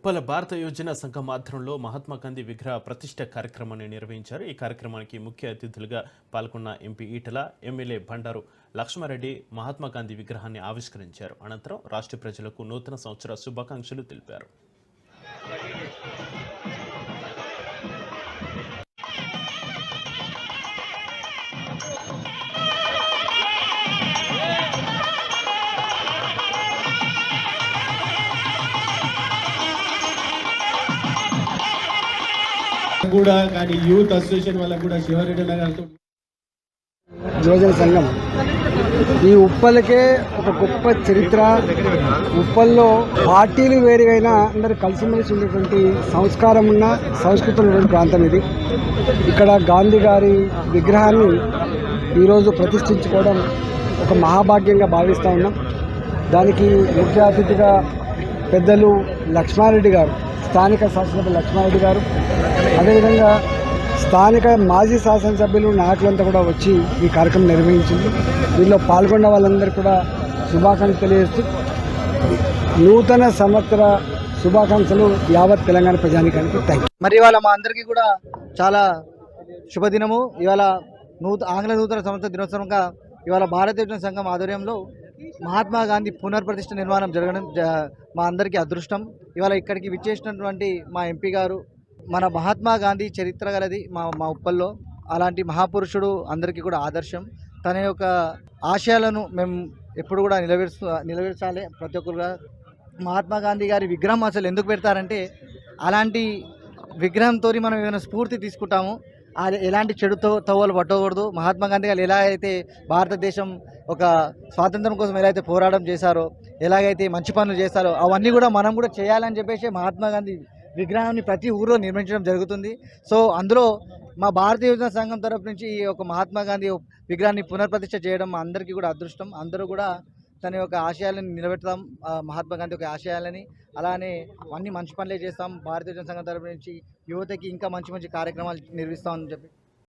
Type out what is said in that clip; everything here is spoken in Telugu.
ఉప్పల భారత యోజన సంఘం ఆధ్వర్యంలో మహాత్మా గాంధీ విగ్రహ ప్రతిష్ఠ కార్యక్రమాన్ని నిర్వహించారు. ఈ కార్యక్రమానికి ముఖ్య అతిథులుగా పాల్గొన్న ఎంపీ ఈటల, ఎమ్మెల్యే బండారు లక్ష్మారెడ్డి మహాత్మా గాంధీ విగ్రహాన్ని ఆవిష్కరించారు. అనంతరం రాష్ట్ర ప్రజలకు నూతన సంవత్సర శుభాకాంక్షలు తెలిపారు. కూడా కానీ యూత్ అసోసియేషన్ వాళ్ళకు కూడా శివారెడ్డి గారితో యువజన సంఘం ఈ ఉప్పలకే ఒక గొప్ప చరిత్ర. ఉప్పల్లో పార్టీలు వేరుగైనా అందరూ కలిసిమెలిసి ఉండేటువంటి సంస్కారం ఉన్న సంస్కృతి ఉన్నటువంటి ప్రాంతం ఇది. ఇక్కడ గాంధీ గారి విగ్రహాన్ని ఈరోజు ప్రతిష్ఠించుకోవడం ఒక మహాభాగ్యంగా భావిస్తూ ఉన్నాం. దానికి ముఖ్య అతిథిగా పెద్దలు లక్ష్మారెడ్డి గారు, స్థానిక శాసనసభ్యులు లక్ష్మారెడ్డి గారు, అదేవిధంగా స్థానిక మాజీ శాసనసభ్యులు నాయకులంతా కూడా వచ్చి ఈ కార్యక్రమం నిర్వహించింది. దీనిలో పాల్గొన్న వాళ్ళందరూ కూడా శుభాకాంక్షలు తెలియజేస్తూ నూతన సంవత్సర శుభాకాంక్షలు యావత్ తెలంగాణ ప్రజానికానికి థ్యాంక్ యూ. మరి ఇవాళ మా అందరికీ కూడా చాలా శుభదినము. ఇవాళ ఆంగ్ల నూతన సంవత్సర దినోత్సవంగా ఇవాళ భారతీయ సంఘం ఆధ్వర్యంలో మహాత్మా గాంధీ పునర్ప్రతిష్ఠ నిర్మాణం జరగడం మా అందరికీ అదృష్టం. ఇవాళ ఇక్కడికి విచ్చేసినటువంటి మా ఎంపీ గారు, మన మహాత్మా గాంధీ చరిత్ర గలది మా ఉప్పల్లో. అలాంటి మహాపురుషుడు అందరికీ కూడా ఆదర్శం. తన యొక్క ఆశయాలను మేము ఎప్పుడు కూడా నిలబెట్టాలి. ప్రతి ఒక్కరుగా మహాత్మా గాంధీ గారి విగ్రహం అసలు ఎందుకు పెడతారంటే, అలాంటి విగ్రహంతో మనం ఏమైనా స్ఫూర్తి తీసుకుంటాము. ఎలాంటి చెడు తవ్వలు పట్టకూడదు. మహాత్మా గాంధీ గారు ఎలా అయితే భారతదేశం ఒక స్వాతంత్రం కోసం ఎలా అయితే పోరాటం చేశారో, ఎలాగైతే మంచి పనులు చేస్తారో అవన్నీ కూడా మనం కూడా చేయాలని చెప్పేసి మహాత్మా గాంధీ విగ్రహాన్ని ప్రతి ఊరిలో నిర్మించడం జరుగుతుంది. సో అందులో మా భారతీయ యువజన సంఘం తరఫు నుంచి ఈ యొక్క మహాత్మా గాంధీ విగ్రహాన్ని పునర్ప్రతిష్ఠ చేయడం మా అందరికీ కూడా అదృష్టం. అందరూ కూడా తన యొక్క ఆశయాలను నిలబెడతాం, మహాత్మా గాంధీ యొక్క ఆశయాలని. అలానే అన్ని మంచి పనులే చేస్తాం. భారతీయ యువజన సంఘం తరఫు నుంచి యువతకి ఇంకా మంచి మంచి కార్యక్రమాలు నిర్వహిస్తామని చెప్పి